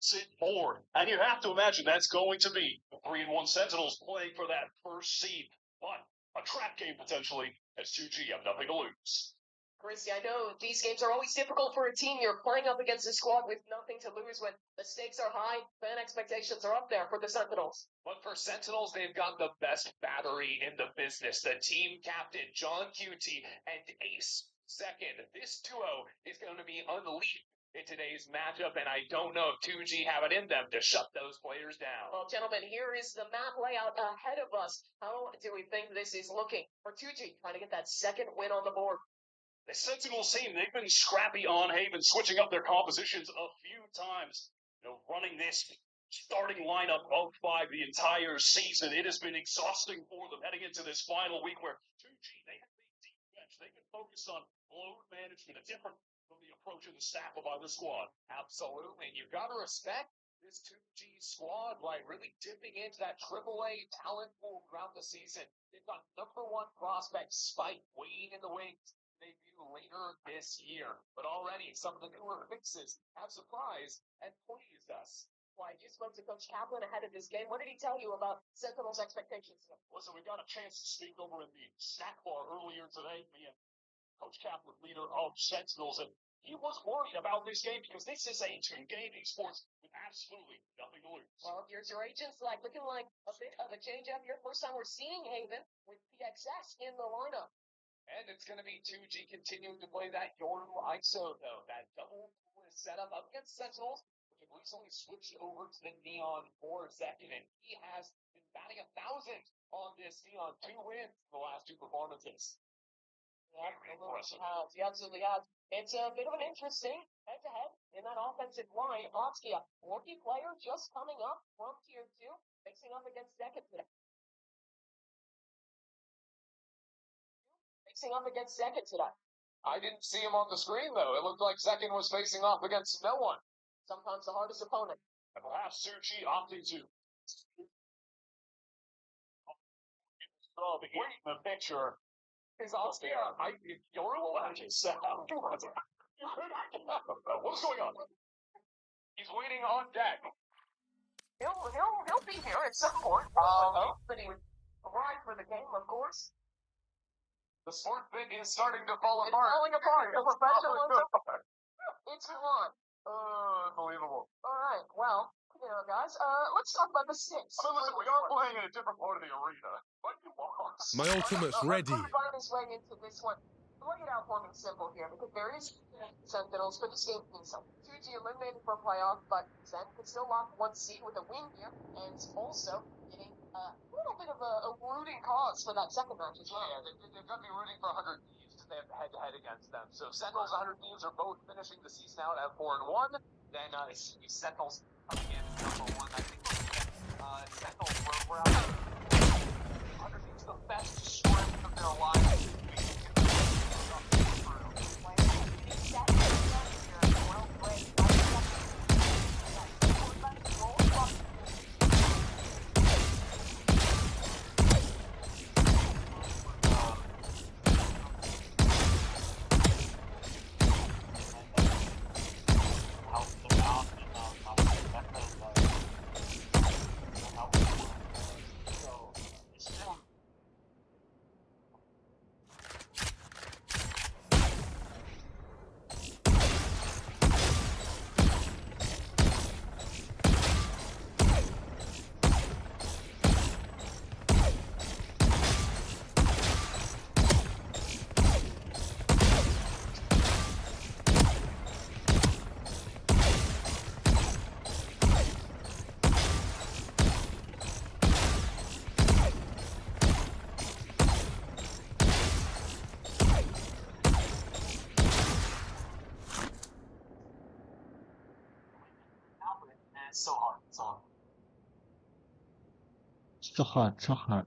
sit forward. And you have to imagine that's going to be the 3-1 Sentinels playing for that first seed. But a trap game potentially, as 2G have nothing to lose. Christy, I know these games are always difficult for a team. You're playing up against a squad with nothing to lose when the stakes are high, fan expectations are up there for the Sentinels. But for Sentinels, they've got the best battery in the business. The team captain, John QT, and Ace Second. This duo is going to be unleashed in today's matchup, and I don't know if 2G have it in them to shut those players down. Well, gentlemen, here is the map layout ahead of us. How do we think this is looking for 2G, trying to get that second win on the board? The Sentinels team, they've been scrappy on Haven, switching up their compositions a few times. Running this starting lineup of 5 the entire season. It has been exhausting for them heading into this final week where 2G, they have a deep bench. They can focus on load management, different from the approach of the staff of either squad. Absolutely. You've got to respect this 2G squad by really dipping into that AAA talent pool throughout the season. They've got #1 prospect Spike waiting in the wings. Debut later this year, but already some of the newer fixes have surprised and pleased us. Why, you spoke to Coach Kaplan ahead of this game. What did he tell you about Sentinels' expectations? Listen, we got a chance to speak over in the snack bar earlier today, me and Coach Kaplan, leader of Sentinels, and he was worried about this game because this is a two-game esports with absolutely nothing to lose. Well, here's your agents, looking like a bit of a change-up here. First time we're seeing Haven with PXS in the lineup. And it's going to be 2G continuing to play that Yoru ISO, though. That double setup up against Sentinels, which have recently switched over to the Neon for second. And he has been batting 1,000 on this Neon. 2 wins in the last 2 performances. Yeah, he absolutely has. It's a bit of an interesting head-to-head in that offensive line. Otsky, a rookie player just coming up from Tier 2, facing up against Second today. I didn't see him on the screen, though. It looked like Second was facing off against no one. Sometimes the hardest opponent. And perhaps 2G opting to in the picture. Is Otsky Yoru allowed to sound? What's going on? He's waiting on deck. He'll be here at some point. But he would arrive for the game, of course. The sport thing is starting to fall It's apart. falling apart. The professionalism. It's gone. Unbelievable. All right. Well, guys. Let's talk about the six. I mean, listen, we are playing in a different part of the arena. What you want? My ultimate's ready. Let's find his way into this one. Lay it out for me simple here, because there is Sentinels for the same reason. 2G eliminated from playoff, but Zen could still lock 1 seed with a win here, and also getting a little bit of a rooting cause for that second match as well. Yeah, they're going to be rooting for 100 Thieves because they have head-to-head against them. So Sentinels and 100 Thieves are both finishing the season out at 4-1. Then Sentinels coming in #1. I think Sentinels were out. 100 Thieves the best strength of their lives. So hard. So hard.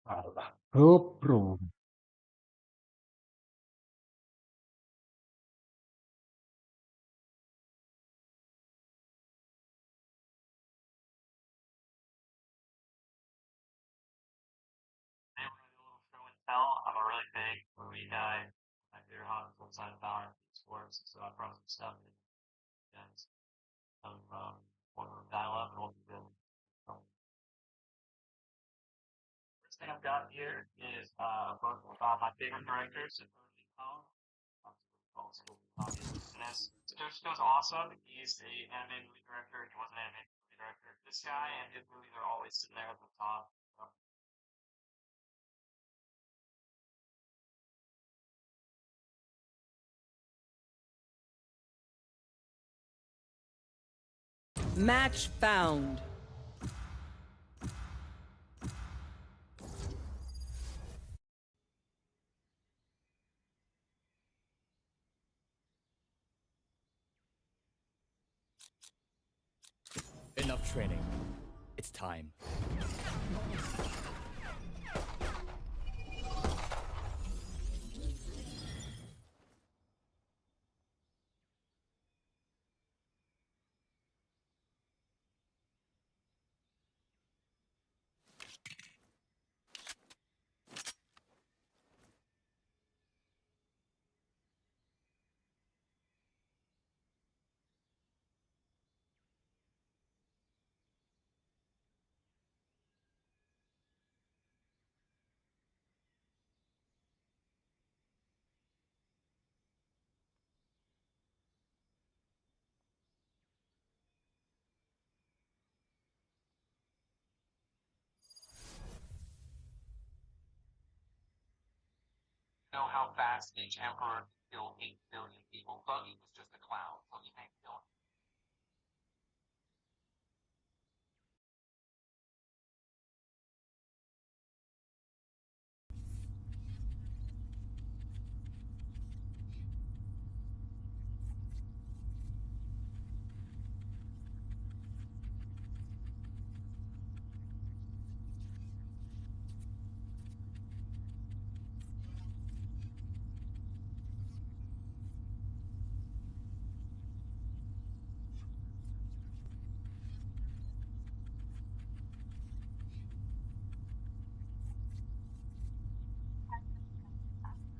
GoPro. They were gonna do a little show and tell. I'm a really big movie guy. My favorite Hollywood side of Valorant sports, so I brought some stuff in and some one of them dial up and we'll do them. First thing I've got here is both my favorite directors and Josh goes awesome. He's the animated movie director. He was an animated movie director. This guy and his movies are always sitting there at the top. Match found. Enough training. It's time. Know how fast each emperor killed 8 billion people. Buggy was just a clown, so he ain't killing.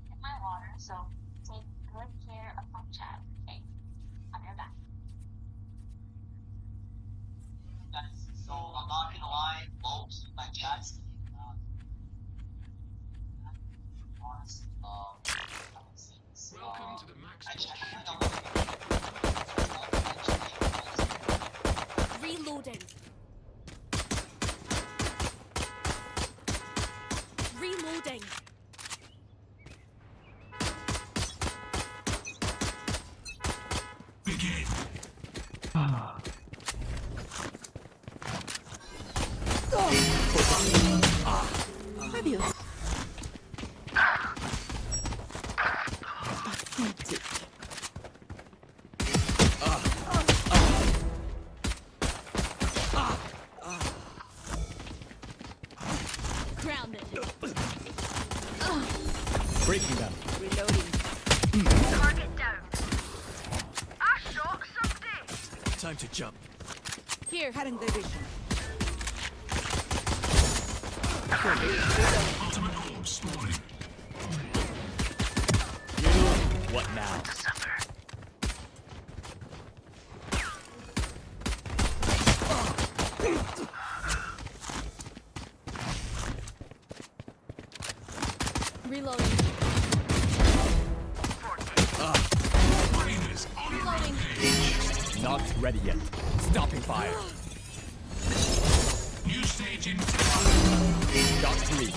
Get my water, so take good care of my child. Okay, I'll be right back. Guys, so I'm not gonna lie, folks, my chat's honest. Welcome to the Max. Reloading. Reloading. Ah. Adios. Pathetic. Grounded. Breaking them. Reloading. Target down. I shot somebody. Time to jump. Here, heading the vision. What now? Reloading. Reloading. Not ready yet. Stopping fire. New stage in. Got 3.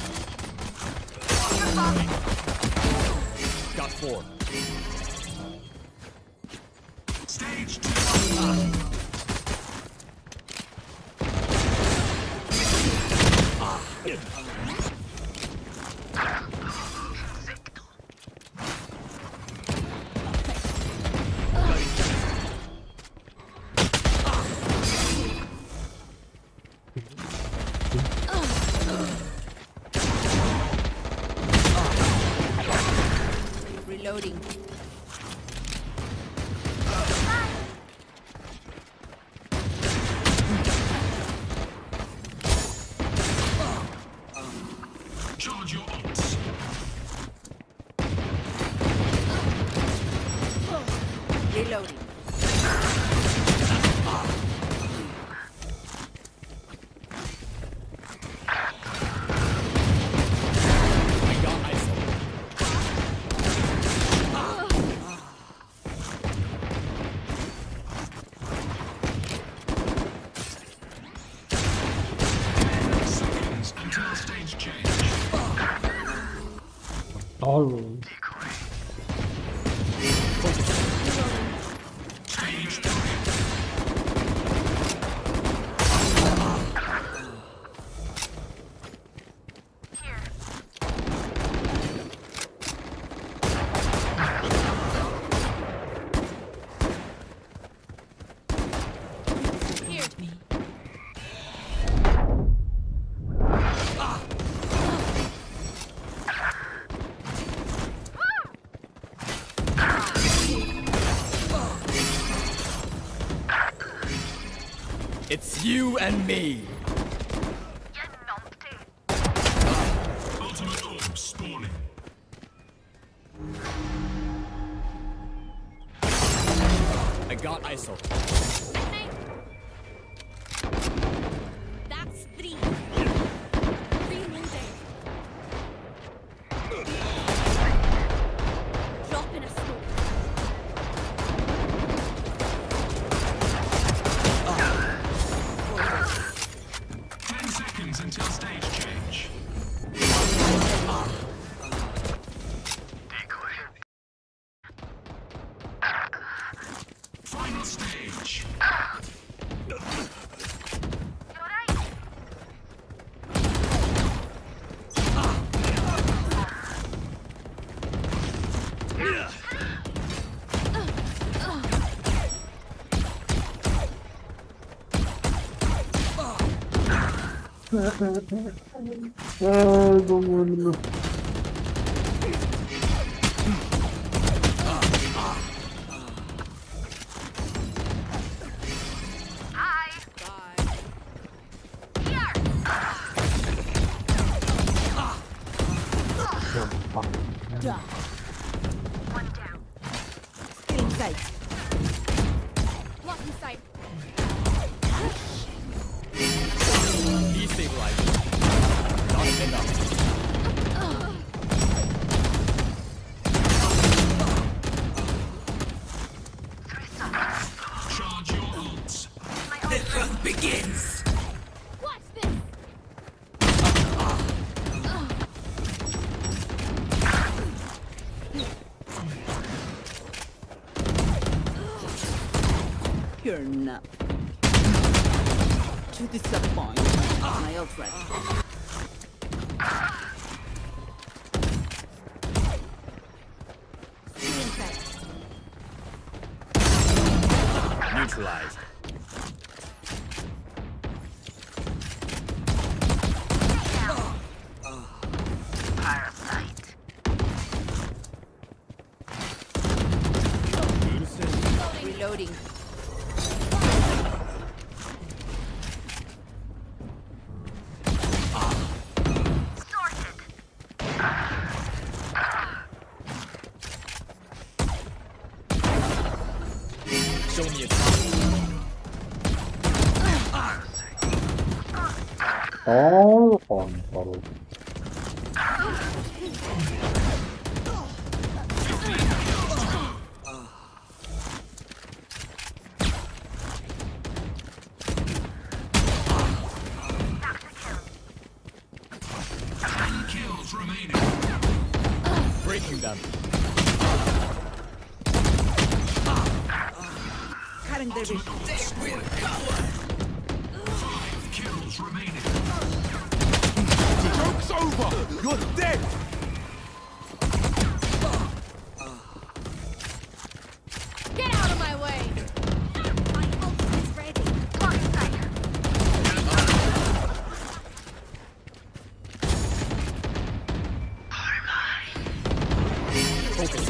Got 4. Stage 2. Reloading. Charge your ults. Reloading. I got ISO. Seconds until stage change. Oh. Stage 3. It's you and me. Ultimate orb spawning. I got ISO. That's 3. Reloading. Dropping a smoke. Seconds until stage change. Final stage. Still in sight. Blocking sight. Destabilizing. Not enough. Charge your ults. Watch this. You're not. To disappoint. My ult ready. Still in sight. Neutralized. Reloading. Show me a time. Oh, on bottle. Kills remaining. Breaking them. Cutting their vision. 5 kills remaining. Joke's over! You're dead! Get out of my way. My ult is ready. Blocking sight. Focus.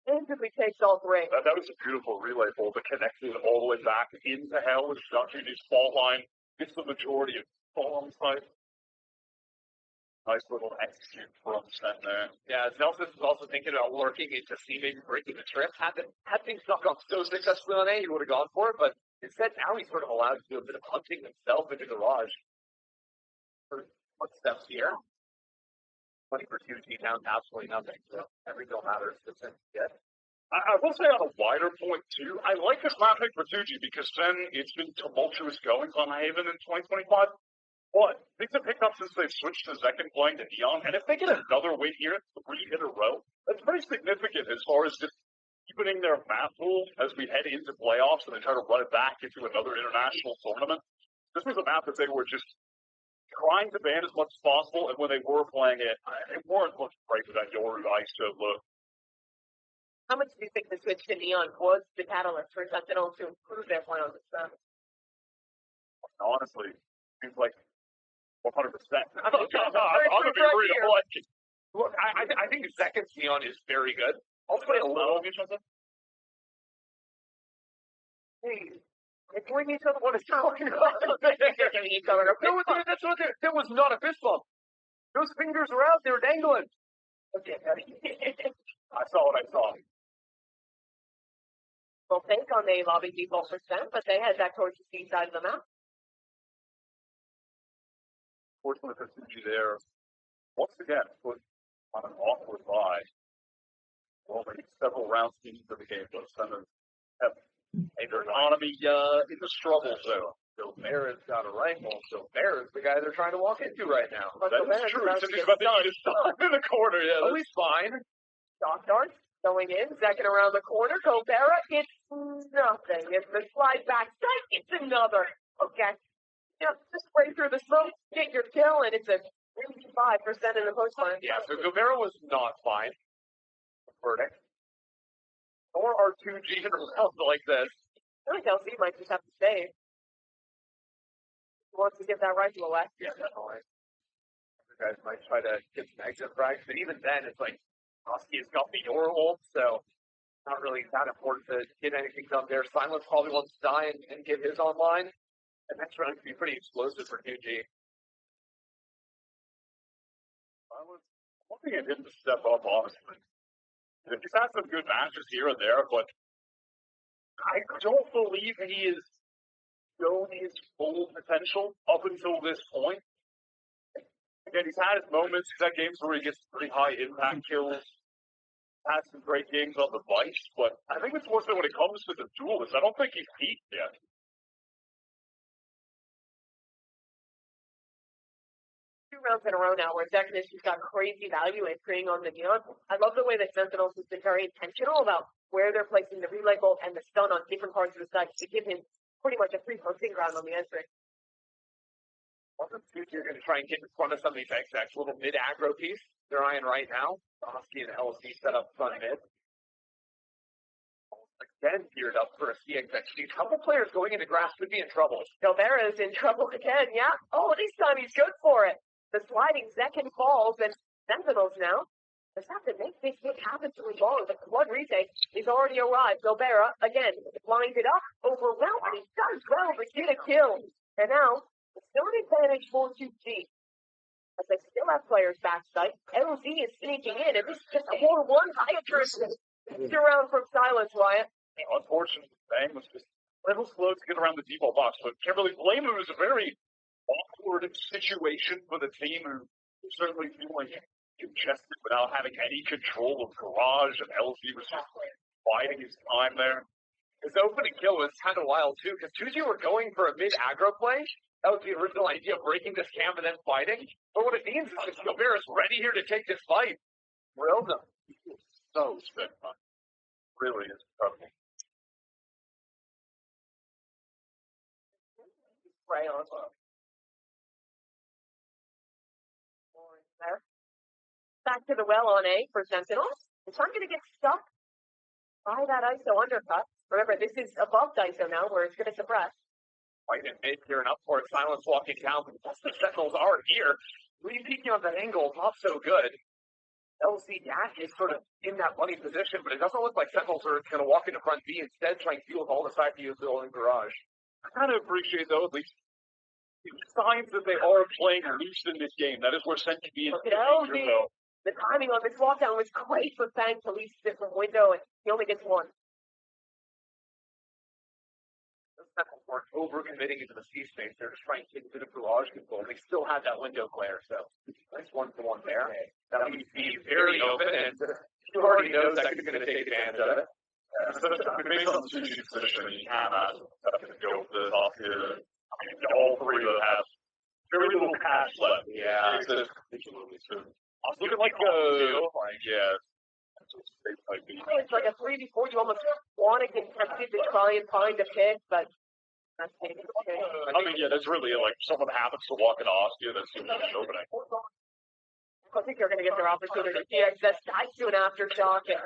Instantly takes all three. That was a beautiful relay ball, but connected all the way back into hell with Shotji's fault line. Gets the majority of bomb side. Nice little execute from Sen there. Yeah, Nelson was also thinking about lurking into C, maybe breaking the trip. Had things not gone so successfully on A, he would have gone for it, but instead now he's sort of allowed to do a bit of hunting himself into garage. For footsteps here. 20 for 2G down to absolutely nothing. So every goal matters. Yeah. I will say on a wider point too, I like this map pick for 2G because then it's been tumultuous going on Haven in 2025. But things have picked up since they've switched to Zekken playing to Neon, and if they get another win here, 3 in a row, that's pretty significant as far as just deepening their map pool as we head into playoffs and then try to run it back into another international tournament. This was a map that they were just trying to ban as much as possible, and when they were playing it, they weren't looking great with that Yoru ISO look. How much do you think the switch to Neon was the catalyst for Sentinel to improve their play on this map? Honestly, seems like 100%. I'm going to be real. Look, I think Zekken's Neon is very good. I'll play a little. Hey, it's when each other what is talking about. Each other. That was not a fist bump. Those fingers were out. They were dangling. Okay. I saw what I saw. Well, think on the lobby default percent, but they head back towards the C side of the map. Fortunately for Suji there, once again, put on an awkward buy. Well, they several rounds into the game, but Sentinels have a economy in the struggle zone. Gobera's got a rifle, so Gobera's the guy they're trying to walk into right now. That is true. Except he's about to stop in the corner. Yeah, oh, he's fine. Shock darts going in, Zekken around the corner. Gobera, it's nothing. It's the slide back strike. It's another. Okay. Yeah, just spray through the smoke, get your kill, and it's a 85% in the post line. Yeah, so Gobera was not fine. Verdict. Or are 2G around like this? I think LC might just have to stay. He wants to get that rifle away. Yeah, definitely. The guys might try to get some exit frags, but even then, it's like, Oski has got the Yoru ult, so not really that important to get anything done there. Silence probably wants to die and get his online. And that's going to be pretty explosive for 2G. I was looking at him to step up, honestly. He's had some good matches here and there, but I don't believe he has shown his full potential up until this point. Again, he's had his moments. He's had games where he gets pretty high impact kills. Had some great games on the Vice, but I think it's mostly when it comes to the duelists. I don't think he's peaked yet. 2 rounds in a row now where Zekken has just got crazy value in creating on the Neon. I love the way that Sentinels has been very intentional about where they're placing the relay bolt and the stun on different parts of the site to give him pretty much a free posting ground on the entry. Wasn't you're going to try and get in front of some of these XX little mid aggro piece they're eyeing right now. Oski and LC set up front mid. Again, geared up for a CXX. These couple players going into grass could be in trouble. Gobera is in trouble again, yeah. Oh, this time he's good for it. The sliding Zekken falls, and Sentinels now just have to make this hit happen to his long. The one retake is already arrived. Gobera, again, lined it up, overwhelmed. He does well to get a kill. And now, it's still an advantage for 2G. As they still have players backside. LZ is sneaking in, and this is just a 4-1 Viatrix. Around from Silence, Wyatt. Unfortunately, Bang was just a little slow to get around the default box, but can't really blame him. It was a very awkward situation for the team who certainly feeling congested without having any control of Garage, and LZ was just biding his time there. His opening kill was kind of wild too, because 2G were going for a mid aggro play. That was the original idea of breaking this camp and then fighting. But what it means is that Gobera's ready here to take this fight. Well done. So spent fun. Really is incredible. Right on. Back to the well on A for Sentinels. It's not going to get stuck by that ISO undercut. Remember, this is above ISO now, where it's going to suppress. Fight in mid here and up for it. Silence walking down. But the Sentinels are here. Really peeking on that angle. Not so good. LC Yak is sort of in that money position, but it doesn't look like Sentinels are going to walk into front B, instead trying to deal with all the side views building garage. I kind of appreciate, though, at least signs that they are playing loose in this game. That is where Sen can be in Look at LD. The timing on this lockdown was great for Fang to leave a different window, and he only gets one. The Sentinels weren't over-committing into the C space. They're just trying to take a bit of garage control. They still had that window glare, so nice one-for-one there. That leaves B very open, and you already know Zach is going to take advantage of it. Based on the 2G position, you have to go with this off here. I mean, all three of them have very little cash left. Yeah. It's looking like yeah. It's like a 3v4. You almost want to get tempted to try and find a pick, but that's maybe okay. I mean, yeah, that's really like someone happens to walk into Ostia, that's the opening. I think they're going to get their opportunity. DXS dies to an aftershock, and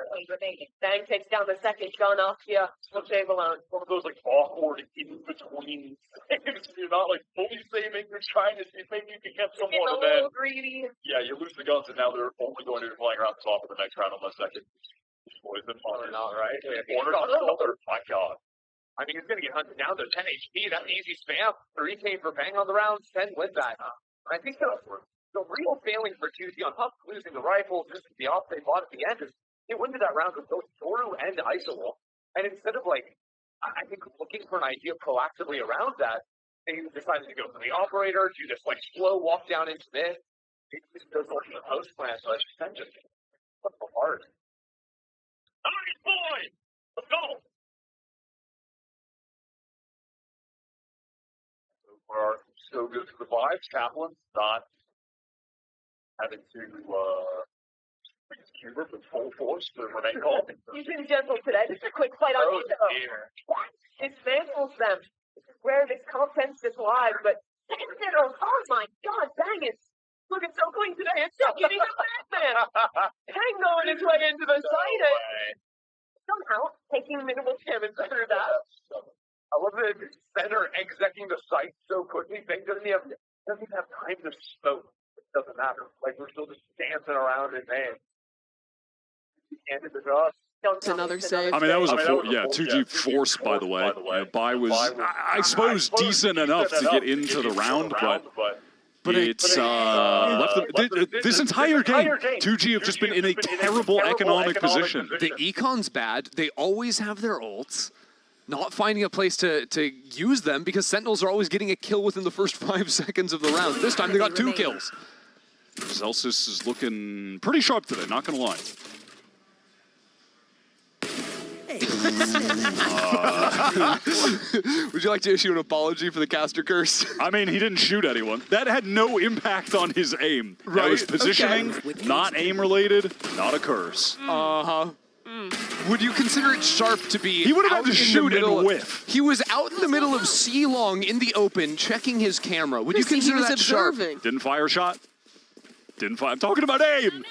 Fang takes down the second gun off here. Will save alone. One of those like awkward in between things. You're not like fully saving, you're trying to see if maybe you can get someone, Getting a and then little greedy. yeah, you lose the guns, and now they're only going to be flying around the top of the next round unless that can destroy them. Not right. Corner shoulder. My God. I mean, he's going to get hunted down to 10 HP. That's easy spam. 3K for Bang on the round. 10 wins that. I think the real failing for 2G on top of losing the rifles, just the off they bought at the end, is they went to that round with both Toru and Isolol. And instead of, like, I think looking for an idea proactively around that, they decided to go for the operator, do this, like, slow walk down into mid. It just goes over the post plan, so it's just hard. Nice boy! Let's go! So far, so good for the vibes. Kaplan not having to Cuber with full force to remain calm. He's been gentle today. Just a quick fight on Iso. Dismantles them. This is where this contest is live, but Sentinels, oh my God, Bang is looking so clean today. It's still getting the Batman. Bang going his way into the site and somehow taking minimal damage through that. I love the center execing the site so quickly. Bang doesn't even have time to smoke. It doesn't matter. Like, we're still just dancing around in man. Handed the dog. It's another save. I mean, that was a 2G force, by the way. Bai was, I suppose, decent enough to get into the round, but it's left them, this entire game, 2G have just been in a terrible economic position. The Econ's bad. They always have their ults. Not finding a place to use them because Sentinels are always getting a kill within the first 5 seconds of the round. This time they got 2 kills. Celsius is looking pretty sharp today, not gonna lie. Would you like to issue an apology for the caster curse? I mean, he didn't shoot anyone. That had no impact on his aim. Right. That was positioning, not aim related, not a curse. Uh-huh. Would you consider it sharp to be He would have out had to in shoot the middle and whiff. He was out in the middle of C-Long in the open, checking his camera. Would you consider that sharp? Didn't fire a shot. Didn't fire. I'm talking about aim.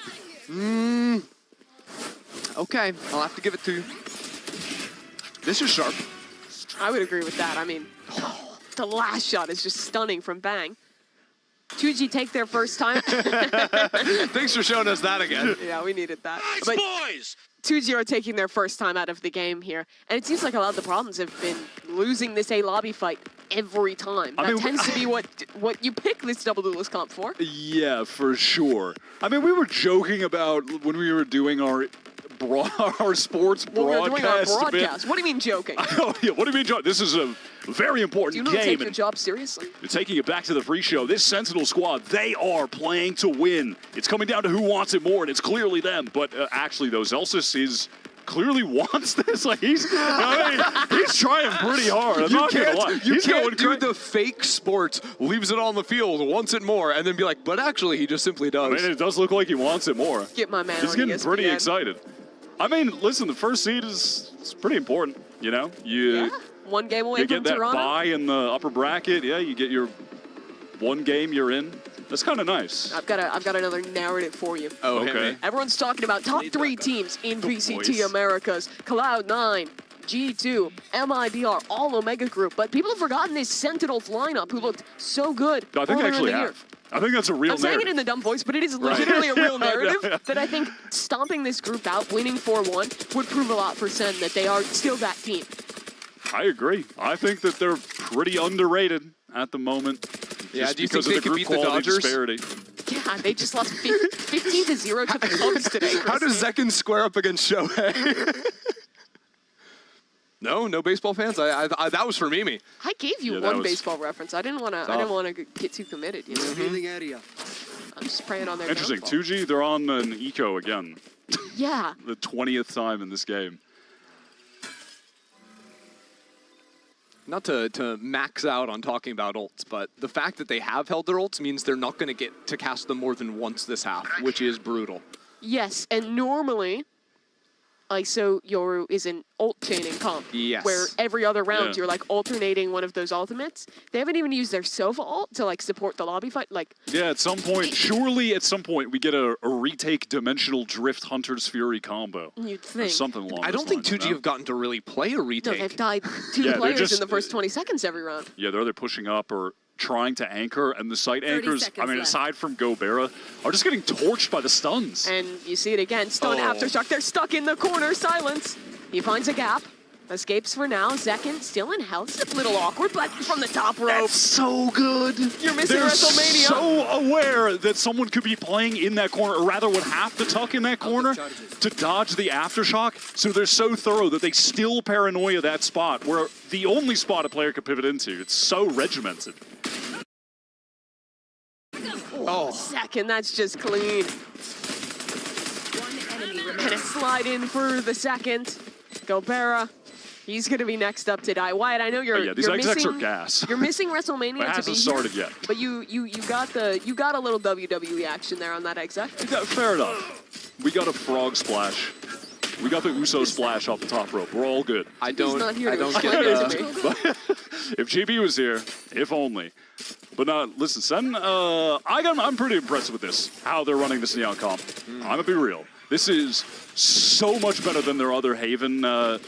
Okay, I'll have to give it to you. This is sharp. I would agree with that. I mean, the last shot is just stunning from Bang. 2G take their first time. Thanks for showing us that again. Yeah, we needed that. Nice But boys! 2G are taking their first time out of the game here. And it seems like a lot of the problems have been losing this A lobby fight every time. That tends to be what you pick this double duelist comp for. Yeah, for sure. I mean, we were joking about when we were doing our sports Well, we're doing our broadcast. broadcast. What do you mean joking? Oh, yeah, what do you mean, John? This is a very important Do you not game. take your job seriously? You're taking it back to the pre-show. This Sentinel squad, they are playing to win. It's coming down to who wants it more, and it's clearly them. But actually, though, Zelsis is clearly wants this. Like he's trying pretty hard. I'm not gonna lie. You He's can't going do the fake sports, leaves it on the field, wants it more, and then be like, but actually, he just simply does. I mean, it does look like he wants it more. Get my man He's on getting ESPN. pretty excited. I mean, listen, the first seed is pretty important. You know, Yeah, one game away you from get that Toronto. bye in the upper bracket. Yeah, you get your one game you're in. That's kind of nice. I've got another narrative for you. Oh, okay. Everyone's talking about top 3 teams in VCT voice. Americas. Cloud9, G2, MIBR, all Omega Group. But people have forgotten this Sentinels lineup who looked so good I think they earlier in actually the year. have. I think that's a real I'm saying it narrative. in the dumb voice, but it is legitimately a real narrative that I think stomping this group out, winning 4-1, would prove a lot for Sen that they are still that team. I agree. I think that they're pretty underrated at the moment. Yeah, just do you think because of they the could group beat the quality Dodgers? disparity. Yeah, they just lost 15-0 to the Cubs today. How does Zekin square up against Shohei? No baseball fans. I that was for Mimi. I gave you Yeah, that one was baseball reference. I didn't want to. I didn't want to get too committed. You know? area. I'm just praying on their Interesting. downfall. 2G, they're on an eco again. Yeah. The 20th time in this game. Not to max out on talking about ults, but the fact that they have held their ults means they're not going to get to cast them more than once this half, which is brutal. Yes, and normally, ISO Yoru is an ult chaining comp. Yes. Where every other round Yeah. you're like alternating one of those ultimates. They haven't even used their Sova ult to like support the lobby fight. Like, Yeah, at some point, surely at some point, we get a retake Dimensional Drift Hunter's Fury combo. you'd Or think. something along I don't those think lines, 2G you know? have gotten to really play a No, retake. they've died two Yeah, they're players just- in the first 20 seconds every round. Yeah, they're either pushing up or trying to anchor, and the site 30 anchors, I seconds mean, left. aside from Gobera, are just getting torched by the stuns. And you see it again. Stun Oh. Aftershock. They're stuck in the corner. Silence. He finds a gap. Escapes for now. Zekin still in hell. It's a little awkward, but from the top rope. That's so good. You're missing They're WrestleMania. so aware that someone could be playing in that corner, or rather would have to tuck in that corner to dodge the Aftershock. So they're so thorough that they still paranoia that spot, where the only spot a player could pivot into. It's so regimented. Oh. Second, that's just clean. One enemy And a remaining. slide in for the second. Gobera. He's going to be next up to die. Wyatt, I know you're, Oh, yeah, these you're execs missing. are gas. You're missing WrestleMania But it to be hasn't here, started yet. but you got a little WWE action there on that exec. Yeah, fair enough. We got a frog splash. We got the Uso splash off the top rope. We're all good. I don't not here I to don't explain get it to me. If GB was here, if only. But listen, Sen, I'm pretty impressed with this, how they're running this Neon comp. I'm gonna be real. This is so much better than their other Haven